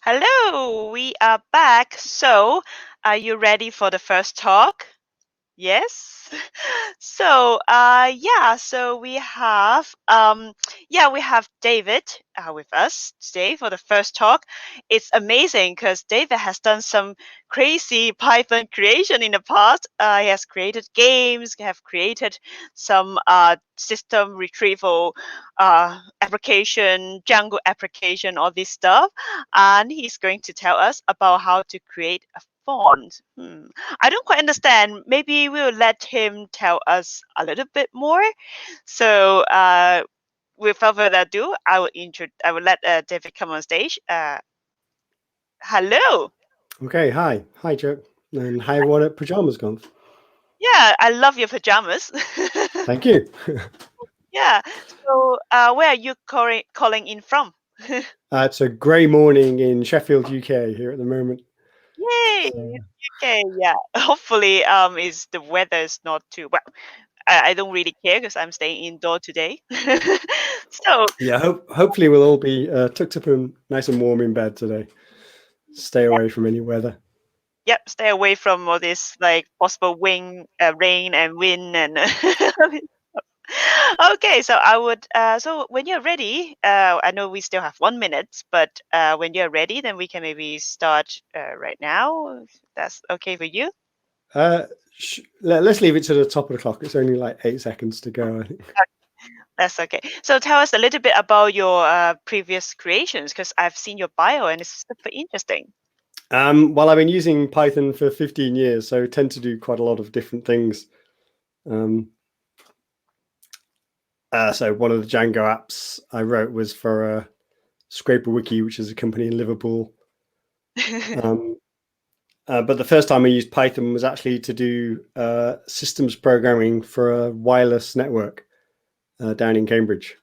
Hello, we are back. So, are you ready for the first talk? Yes. So we have David with us today for the first talk. It's amazing because David has done some crazy Python creation in the past. He has created games, have created some system retrieval application, Django application, all this stuff, and he's going to tell us about how to create a font. I don't quite understand. Maybe we'll let him tell us a little bit more. So, without further ado, I will let David come on stage. Hello. Okay, hi Joe, and hi everyone at Pyjamas Conf. Yeah, I love your pajamas. Thank you. Yeah. So, where are you calling in from? It's a grey morning in Sheffield, UK here at the moment. Yay, So, UK. Yeah. Hopefully, is the weather is not too well. I don't really care because I'm staying indoor today. So, yeah, hopefully we'll all be tucked up and nice and warm in bed today. Stay away from any weather. yep, stay away from all this like possible rain and wind and. Okay, so I would. So when you're ready, I know we still have 1 minute, but when you're ready, then we can maybe start right now. If that's okay for you. Let's leave it to the top of the clock. It's only like 8 seconds to go, I think. That's okay. So tell us a little bit about your previous creations, because I've seen your bio and it's super interesting. Well, I've been using Python for 15 years, so I tend to do quite a lot of different things. So one of the Django apps I wrote was for Scraper Wiki, which is a company in Liverpool. But the first time I used Python was actually to do systems programming for a wireless network down in Cambridge.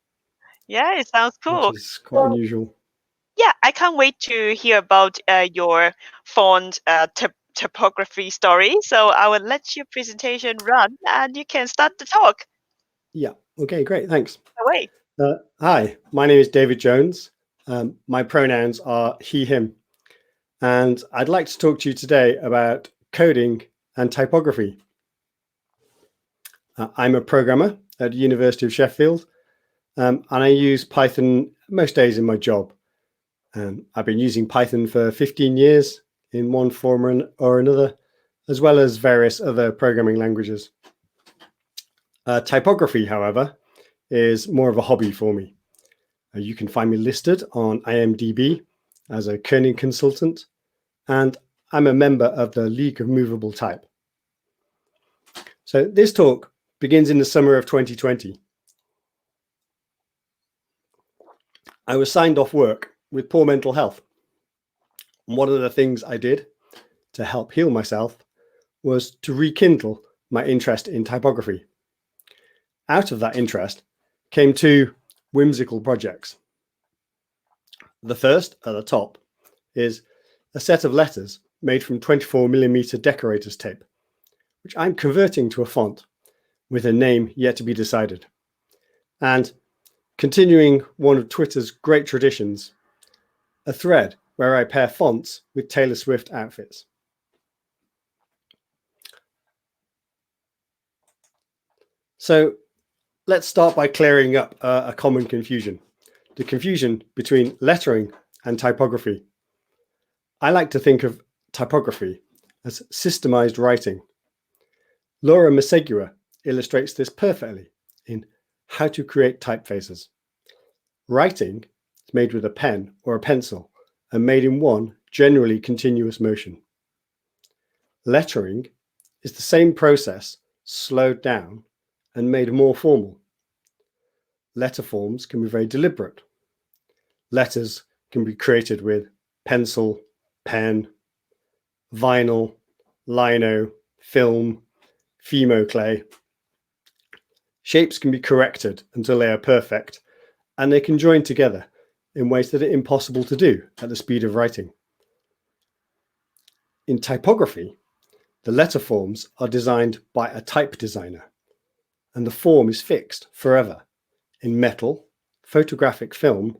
Yeah, it sounds Which cool. is quite unusual. Yeah, I can't wait to hear about your font typography story. So I will let your presentation run and you can start the talk. Yeah. Okay, great. Thanks. Away. Hi, my name is David Jones. My pronouns are he, him. And I'd like to talk to you today about coding and typography. I'm a programmer at the University of Sheffield, and I use Python most days in my job. I've been using Python for 15 years in one form or another, as well as various other programming languages. Typography, however, is more of a hobby for me. You can find me listed on IMDb as a kerning consultant, and I'm a member of the League of Movable Type. So this talk begins in the summer of 2020. I was signed off work with poor mental health. And one of the things I did to help heal myself was to rekindle my interest in typography. Out of that interest came two whimsical projects. The first, at the top, is a set of letters made from 24mm decorator's tape, which I'm converting to a font with a name yet to be decided. And continuing one of Twitter's great traditions, a thread where I pair fonts with Taylor Swift outfits. So let's start by clearing up a common confusion, the confusion between lettering and typography. I like to think of typography as systemized writing. Laura Masegua illustrates this perfectly in How to Create Typefaces. Writing is made with a pen or a pencil and made in one generally continuous motion. Lettering is the same process slowed down and made more formal. Letter forms can be very deliberate. Letters can be created with pencil, pen, vinyl, lino, film, Fimo clay. Shapes can be corrected until they are perfect, and they can join together in ways that are impossible to do at the speed of writing. In typography, the letter forms are designed by a type designer, and the form is fixed forever in metal, photographic film,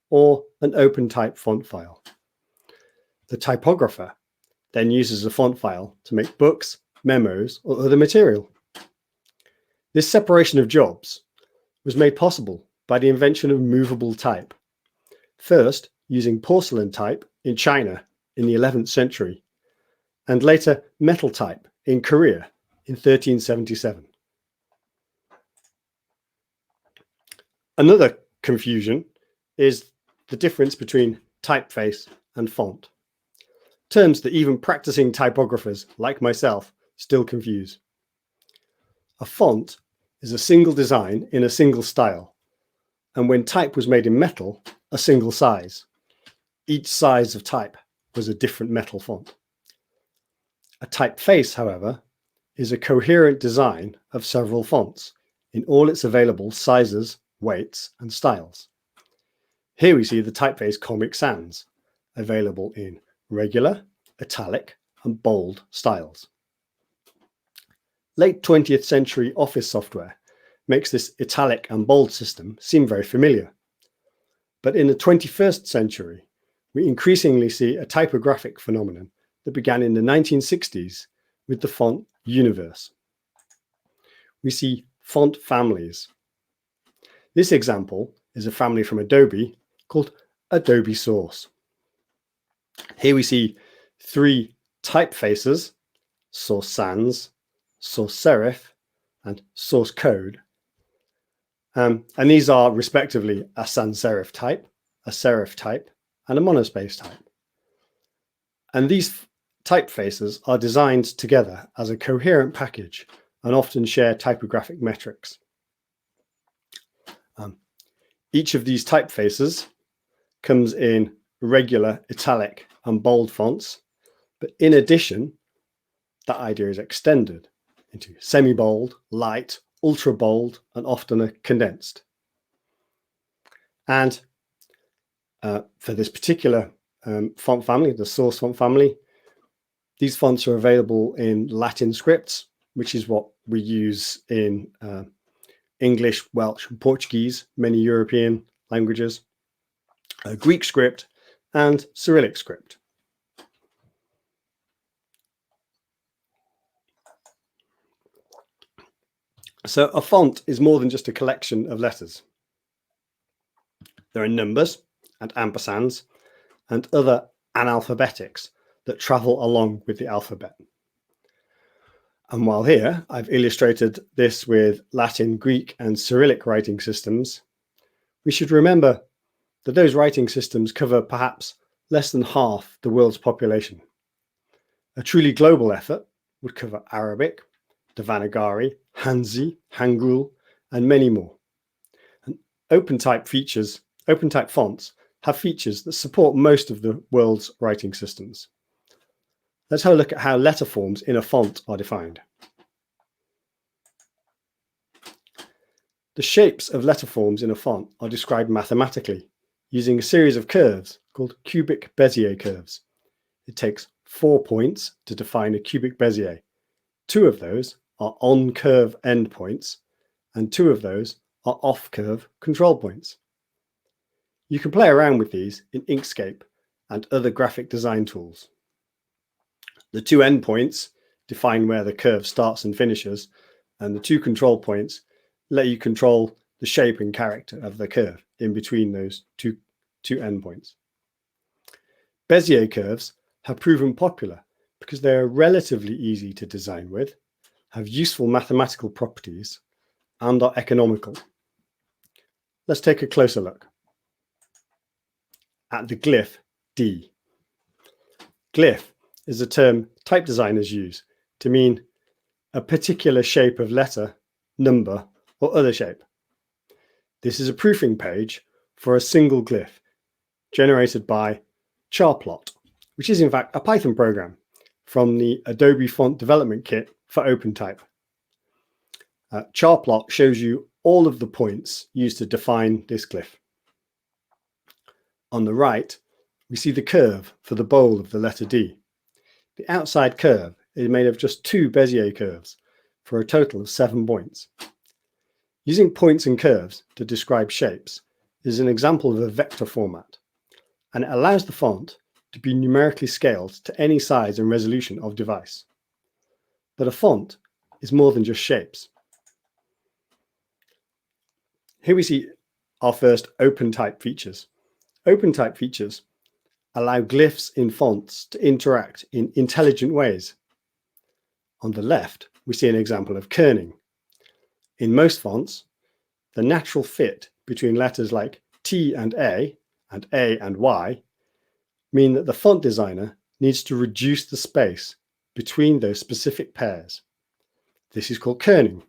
or an Opentype font file. The typographer then uses a font file to make books, memos, or other material. This separation of jobs was made possible by the invention of movable type, first using porcelain type in China in the 11th century, and later metal type in Korea in 1377. Another confusion is the difference between typeface and font, terms that even practicing typographers like myself still confuse. A font is a single design in a single style, and when type was made in metal, a single size. Each size of type was a different metal font. A typeface, however, is a coherent design of several fonts in all its available sizes, weights, and styles. Here we see the typeface Comic Sans, available in regular, italic, and bold styles. Late 20th century office software makes this italic and bold system seem very familiar. But in the 21st century, we increasingly see a typographic phenomenon that began in the 1960s with the font universe. We see font families. This example is a family from Adobe called Adobe Source. Here we see three typefaces: Source Sans, Source Serif, and Source Code. And these are respectively a sans serif type, a serif type, and a monospace type. And these typefaces are designed together as a coherent package and often share typographic metrics. Each of these typefaces comes in regular, italic, and bold fonts, but in addition, that idea is extended into semi-bold, light, ultra bold, and often a condensed. And for this particular font family, the Source font family, these fonts are available in Latin scripts, which is what we use in English, Welsh, and Portuguese, many European languages, Greek script, and Cyrillic script. So a font is more than just a collection of letters. There are numbers and ampersands and other analphabetics that travel along with the alphabet. And while here I've illustrated this with Latin, Greek, and Cyrillic writing systems, we should remember that those writing systems cover perhaps less than half the world's population. A truly global effort would cover Arabic, Devanagari, Hanzi, Hangul, and many more. And Opentype fonts have features that support most of the world's writing systems. Let's have a look at how letter forms in a font are defined. The shapes of letter forms in a font are described mathematically using a series of curves called cubic Bezier curves. It takes 4 points to define a cubic Bezier. 2 of those are on-curve endpoints, and 2 of those are off-curve control points. You can play around with these in Inkscape and other graphic design tools. The 2 endpoints define where the curve starts and finishes, and the 2 control points let you control the shape and character of the curve in between those two endpoints. Bezier curves have proven popular because they are relatively easy to design with, have useful mathematical properties, and are economical. Let's take a closer look at the glyph D. Glyph is a term type designers use to mean a particular shape of letter, number, or other shape. This is a proofing page for a single glyph generated by Charplot, which is in fact a Python program from the Adobe Font Development Kit for Opentype. Charplot shows you all of the points used to define this glyph. On the right, we see the curve for the bowl of the letter D. The outside curve is made of just 2 Bezier curves for a total of 7 points. Using points and curves to describe shapes is an example of a vector format, and it allows the font to be numerically scaled to any size and resolution of device. But a font is more than just shapes. Here we see our first Opentype features. Opentype features allow glyphs in fonts to interact in intelligent ways. On the left, we see an example of kerning. In most fonts, the natural fit between letters like T and A and Y mean that the font designer needs to reduce the space between those specific pairs. This is called kerning.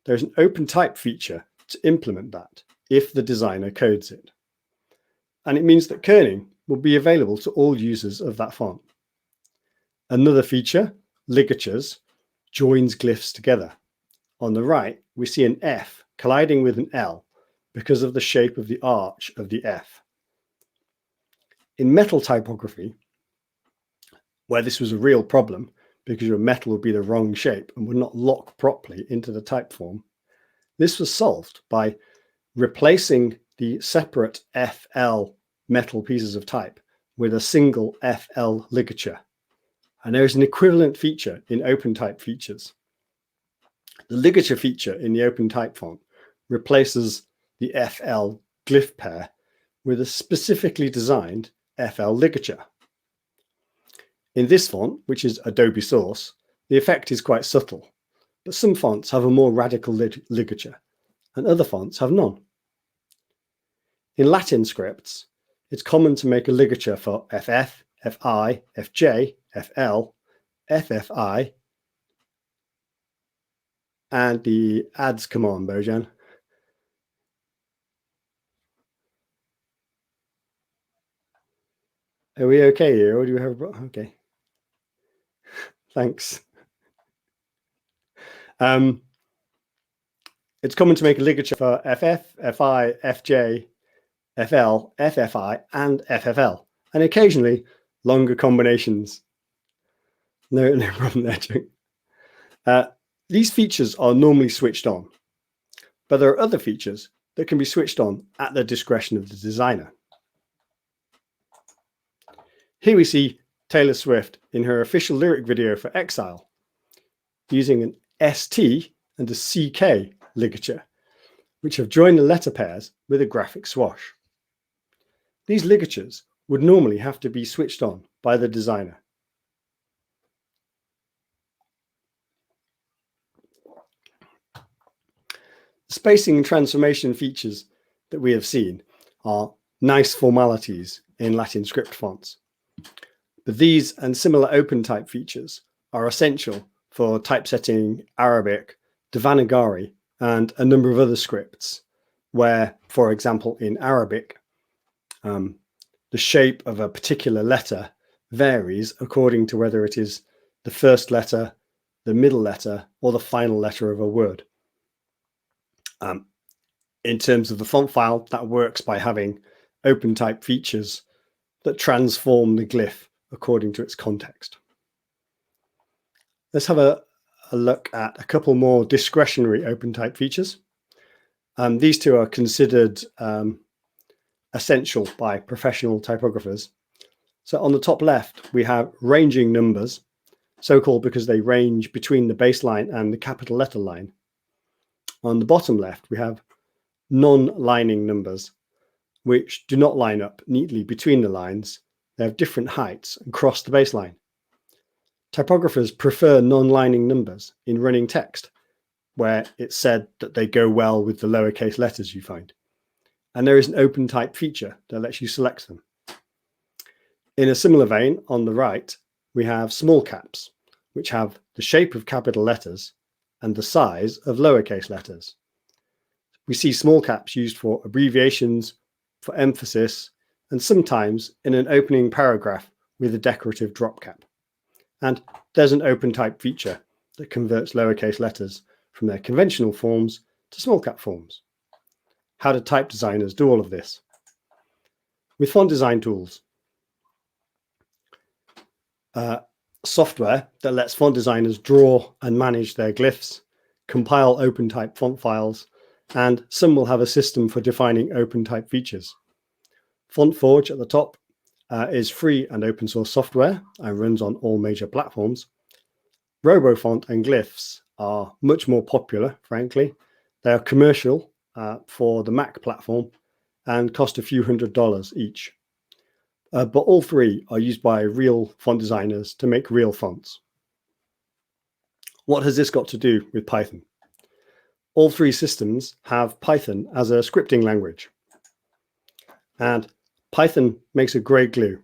There's an Opentype feature to implement that if the designer codes it. And it means that kerning will be available to all users of that font. Another feature, Ligatures, joins glyphs together. On the right, we see an F colliding with an L because of the shape of the arch of the F. In metal typography, where this was a real problem because your metal would be the wrong shape and would not lock properly into the type form, this was solved by replacing the separate FL metal pieces of type with a single FL ligature. And there is an equivalent feature in Opentype features. The ligature feature in the Opentype font replaces the FL glyph pair with a specifically designed FL ligature. In this font, which is Adobe source, the effect is quite subtle, but some fonts have a more radical ligature and other fonts have none. In Latin scripts, it's common to make a ligature for FF, FI, FJ, FL, FFI, and the adds command, Bojan. Are we okay here, or do we have a... Okay. Thanks. It's common to make a ligature for FF, FI, FJ, FL, FFI, and FFL, and occasionally longer combinations. No problem there, these features are normally switched on, but there are other features that can be switched on at the discretion of the designer. Here we see Taylor Swift in her official lyric video for Exile, using an ST and a CK ligature, which have joined the letter pairs with a graphic swash. These ligatures would normally have to be switched on by the designer. Spacing and transformation features that we have seen are nice formalities in Latin script fonts. But these and similar Opentype features are essential for typesetting Arabic, Devanagari, and a number of other scripts where, for example, in Arabic, the shape of a particular letter varies according to whether it is the first letter, the middle letter, or the final letter of a word. In terms of the font file, that works by having Opentype features that transform the glyph according to its context. Let's have a look at a couple more discretionary Opentype features. These two are considered essential by professional typographers. So on the top left, we have ranging numbers, so-called because they range between the baseline and the capital letter line. On the bottom left, we have non-lining numbers, which do not line up neatly between the lines. They have different heights and cross the baseline. Typographers prefer non-lining numbers in running text, where it's said that they go well with the lowercase letters you find. And there is an Opentype feature that lets you select them. In a similar vein, on the right, we have small caps, which have the shape of capital letters and the size of lowercase letters. We see small caps used for abbreviations, for emphasis, and sometimes in an opening paragraph with a decorative drop cap. And there's an Opentype feature that converts lowercase letters from their conventional forms to small cap forms. How do type designers do all of this? With font design tools. Software that lets font designers draw and manage their glyphs, compile Opentype font files, and some will have a system for defining Opentype features. FontForge at the top is free and open source software and runs on all major platforms. RoboFont and Glyphs are much more popular, frankly. They are commercial for the Mac platform and cost a few $100s each. But all three are used by real font designers to make real fonts. What has this got to do with Python? All three systems have Python as a scripting language. And Python makes a great glue.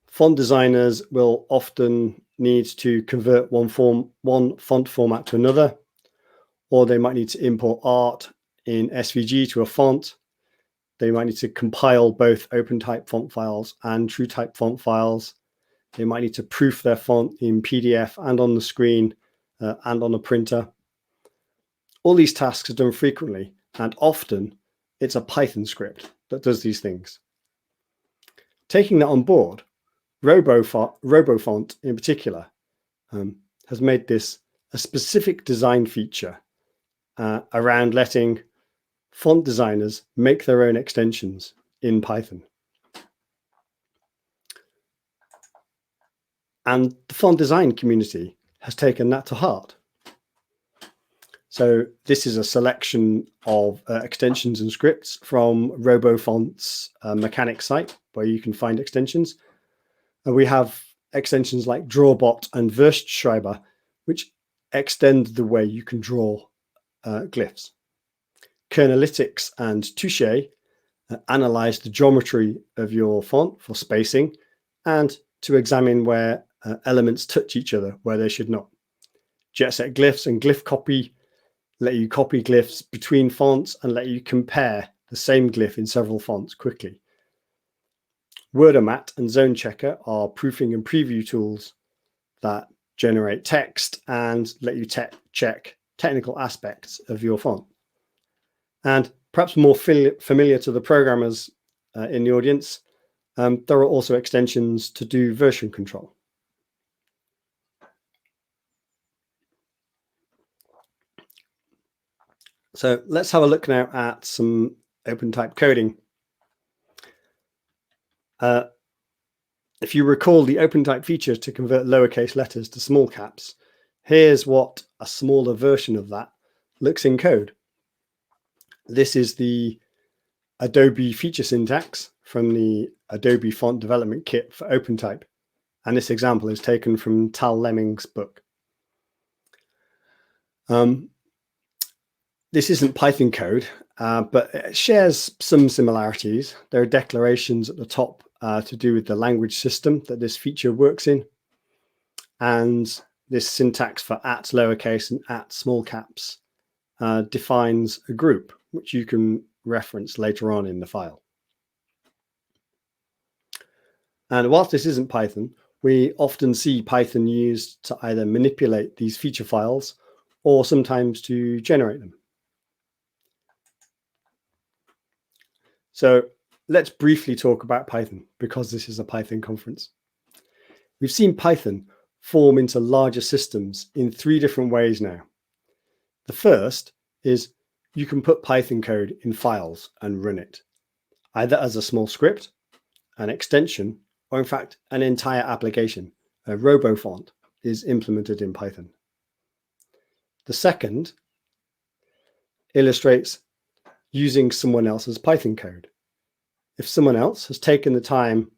Font designers will often need to convert one font format to another, or they might need to import art in SVG to a font. They might need to compile both Opentype font files and TrueType font files. They might need to proof their font in PDF and on the screen and on a printer. All these tasks are done frequently, and often it's a Python script that does these things. Taking that on board, RoboFont in particular has made this a specific design feature around letting font designers make their own extensions in Python. And the font design community has taken that to heart. So this is a selection of extensions and scripts from RoboFont's mechanic site, where you can find extensions. And we have extensions like Drawbot and Verstschreiber, which extend the way you can draw glyphs. Kernalytics and Touche analyze the geometry of your font for spacing and to examine where elements touch each other where they should not. JetSet Glyphs and Glyph Copy let you copy glyphs between fonts and let you compare the same glyph in several fonts quickly. Wordomat and Zone Checker are proofing and preview tools that generate text and let you check technical aspects of your font. And perhaps more familiar to the programmers in the audience, there are also extensions to do version control. So let's have a look now at some Opentype coding. If you recall the Opentype feature to convert lowercase letters to small caps, here's what a smaller version of that looks in code. This is the Adobe feature syntax from the Adobe Font Development Kit for Opentype. And this example is taken from Tal Lemming's book. This isn't Python code, but it shares some similarities. There are declarations at the top to do with the language system that this feature works in. And this syntax for at lowercase and at small caps defines a group, which you can reference later on in the file. And whilst this isn't Python, we often see Python used to either manipulate these feature files or sometimes to generate them. So let's briefly talk about Python, because this is a Python conference. We've seen Python form into larger systems in three different ways now. The first is you can put Python code in files and run it, either as a small script, an extension, or in fact, an entire application. A RoboFont is implemented in Python. The second illustrates using someone else's Python code. If someone else has taken the time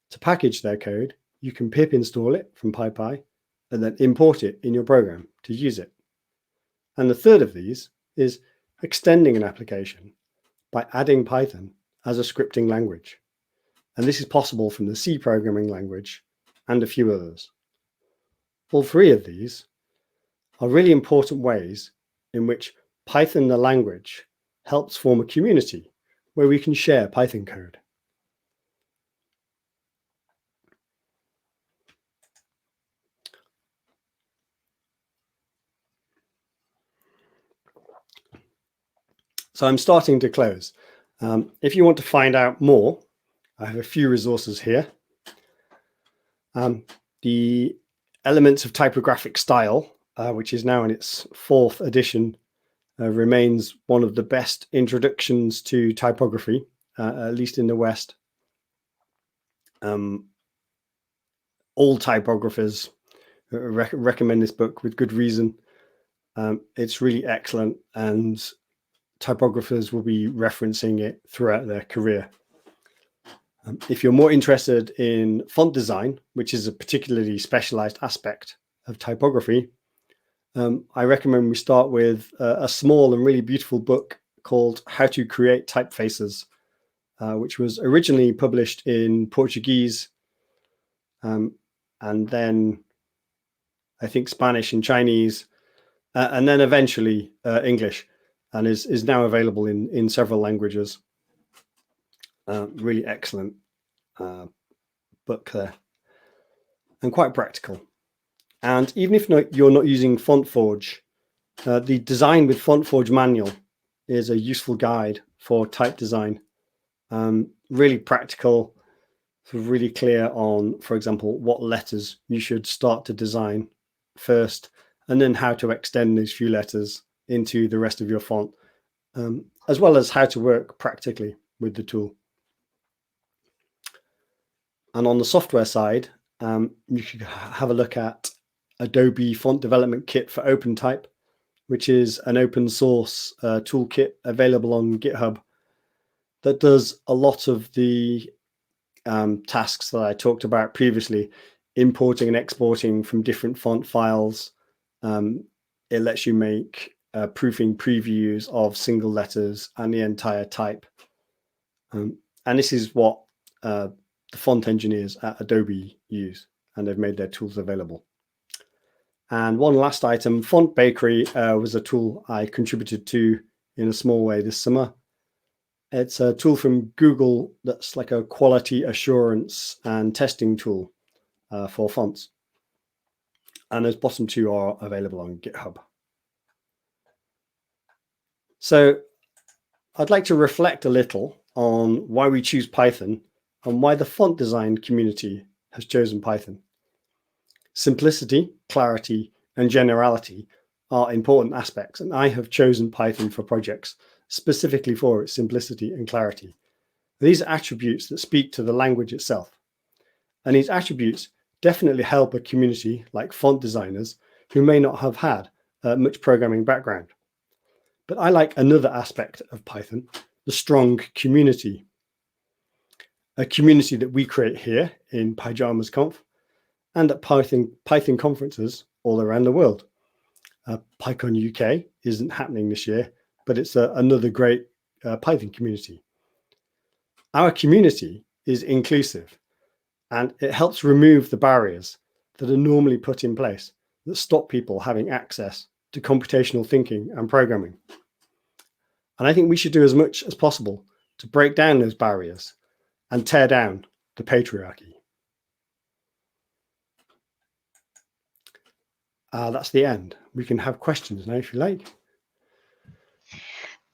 to package their code, you can pip install it from PyPy and then import it in your program to use it. And the third of these is extending an application by adding Python as a scripting language. And this is possible from the C programming language and a few others. All three of these are really important ways in which Python, the language, helps form a community where we can share Python code. So I'm starting to close. If you want to find out more, I have a few resources here. The Elements of Typographic Style, which is now in its 4th edition, remains one of the best introductions to typography at least in the West. All typographers recommend this book with good reason. It's really excellent, and typographers will be referencing it throughout their career. If you're more interested in font design, which is a particularly specialized aspect of typography, I recommend we start with a small and really beautiful book called How to Create Typefaces, which was originally published in Portuguese, and then I think Spanish and Chinese, and then eventually English, and is now available in several languages. Really excellent book there, and quite practical. And even if you're not using FontForge, the Design with FontForge manual is a useful guide for type design. Really practical, sort of really clear on, for example, what letters you should start to design first, and then how to extend those few letters into the rest of your font, as well as how to work practically with the tool. And on the software side, you should have a look at Adobe Font Development Kit for Opentype, which is an open source toolkit available on GitHub that does a lot of the tasks that I talked about previously, importing and exporting from different font files. It lets you make proofing previews of single letters and the entire type. And this is what the font engineers at Adobe use, and they've made their tools available. And one last item, Font Bakery was a tool I contributed to in a small way this summer. It's a tool from Google that's like a quality assurance and testing tool for fonts. And those bottom two are available on GitHub. So I'd like to reflect a little on why we choose Python and why the font design community has chosen Python. Simplicity, clarity, and generality are important aspects, and I have chosen Python for projects specifically for its simplicity and clarity. These are attributes that speak to the language itself, and these attributes definitely help a community like font designers who may not have had much programming background. But I like another aspect of Python, the strong community. A community that we create here in Pyjamas Conf and at Python conferences all around the world. PyCon UK isn't happening this year, but it's another great Python community. Our community is inclusive, and it helps remove the barriers that are normally put in place that stop people having access to computational thinking and programming. And I think we should do as much as possible to break down those barriers and tear down the patriarchy. That's the end. We can have questions now if you like.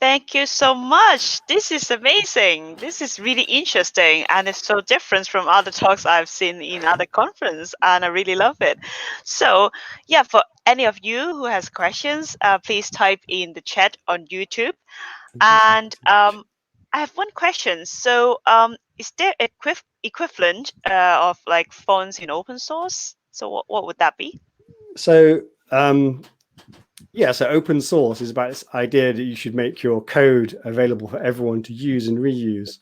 Thank you so much. This is amazing. This is really interesting, and it's so different from other talks I've seen in other conferences, and I really love it. So yeah, for any of you who has questions, please type in the chat on YouTube. And I have one question. So is there a equivalent of like fonts in open source? So what would that be? So so open source is about this idea that you should make your code available for everyone to use and reuse.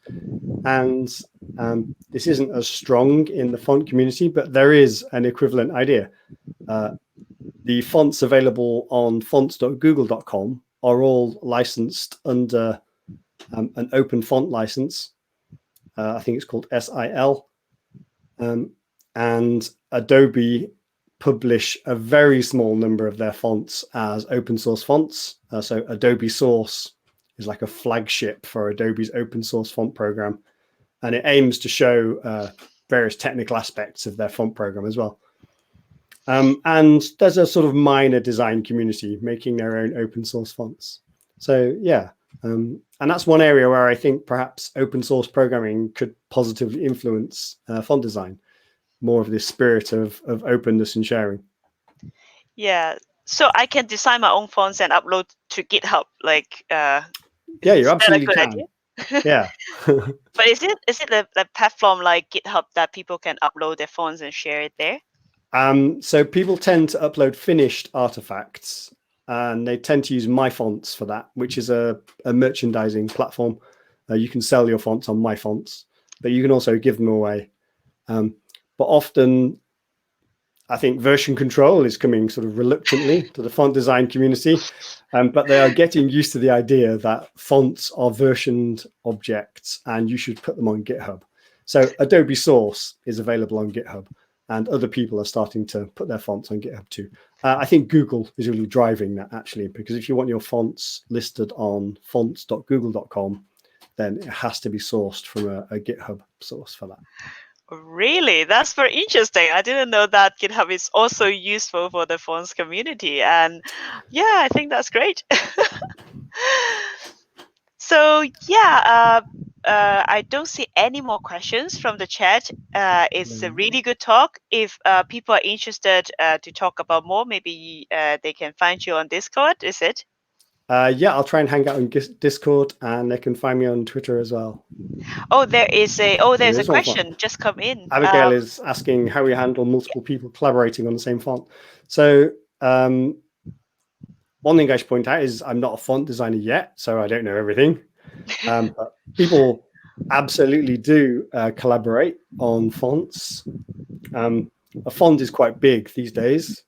And this isn't as strong in the font community, but there is an equivalent idea. The fonts available on fonts.google.com are all licensed under an open font license. I think it's called SIL. And Adobe publish a very small number of their fonts as open source fonts. So Adobe Source is like a flagship for Adobe's open source font program. And it aims to show various technical aspects of their font program as well. And there's a sort of minor design community making their own open source fonts. So yeah, and that's one area where I think perhaps open source programming could positively influence font design. More of this spirit of openness and sharing. Yeah, so I can design my own fonts and upload to GitHub. Like, yeah, you absolutely can. Idea? Yeah. But is it the platform like GitHub that people can upload their fonts and share it there? So people tend to upload finished artifacts, and they tend to use My Fonts for that, which is a merchandising platform. You can sell your fonts on My Fonts, but you can also give them away. But often, I think version control is coming sort of reluctantly to the font design community, but they are getting used to the idea that fonts are versioned objects and you should put them on GitHub. So Adobe Source is available on GitHub, and other people are starting to put their fonts on GitHub too. I think Google is really driving that, actually, because if you want your fonts listed on fonts.google.com, then it has to be sourced from a GitHub source for that. Really? That's very interesting. I didn't know that GitHub is also useful for the fonts community. And yeah, I think that's great. So yeah, I don't see any more questions from the chat. It's a really good talk. If people are interested to talk about more, maybe they can find you on Discord, is it? Yeah, I'll try and hang out on Discord, and they can find me on Twitter as well. Oh, there's There a is one font. question just come in. Abigail is asking how we handle multiple people collaborating on the same font. So one thing I should point out is I'm not a font designer yet, so I don't know everything. But people absolutely do collaborate on fonts. A font is quite big these days.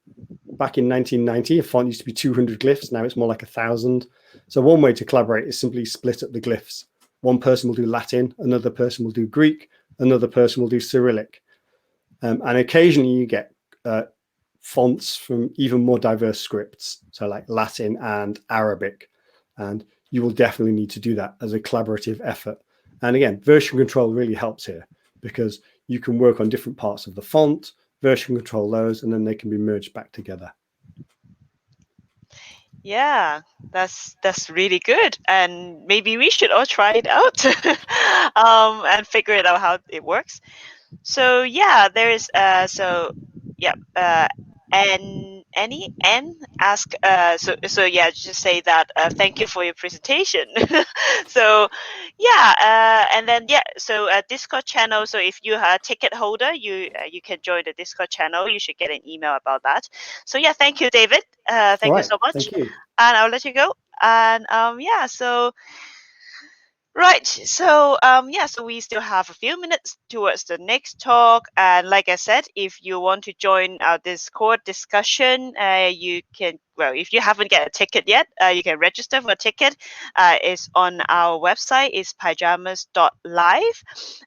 Back in 1990, a font used to be 200 glyphs. Now it's more like 1,000. So one way to collaborate is simply split up the glyphs. One person will do Latin, another person will do Greek, another person will do Cyrillic. And occasionally you get fonts from even more diverse scripts, so like Latin and Arabic. And you will definitely need to do that as a collaborative effort. And again, version control really helps here, because you can work on different parts of the font, version control those, and then they can be merged back together. Yeah, that's really good, and maybe we should all try it out and figure it out how it works. So yeah, there is and Annie N ask so yeah, just say that thank you for your presentation. So yeah, and then yeah, so Discord channel. So if you are a ticket holder, you can join the Discord channel. You should get an email about that. So yeah, thank you, David. Thank you so much, Thank you. and I'll let you go. And yeah, so. Right. So yeah, so we still have a few minutes towards the next talk. And like I said, if you want to join our Discord discussion, you can, well, if you haven't get a ticket yet, you can register for a ticket. It's on our website, it's pyjamas.live.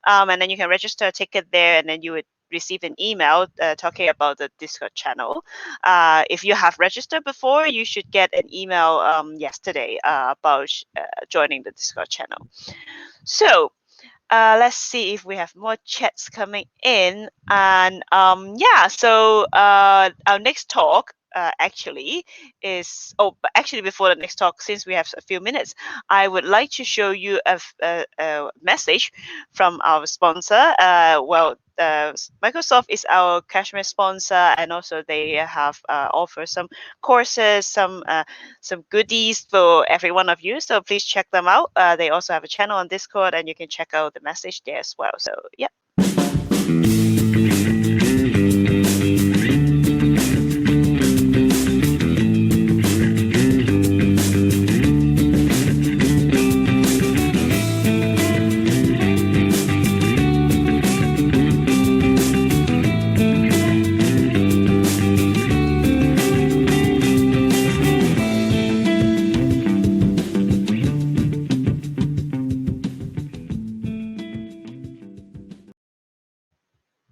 And then you can register a ticket there, and then you would receive an email talking about the Discord channel. If you have registered before, you should get an email yesterday about joining the Discord channel. So let's see if we have more chats coming in. And yeah, so our next talk actually is, but actually before the next talk, since we have a few minutes, I would like to show you a message from our sponsor. Microsoft is our Kashmir sponsor, and also they have offer some courses, some goodies for every one of you. So please check them out. They also have a channel on Discord, and you can check out the message there as well. So yeah.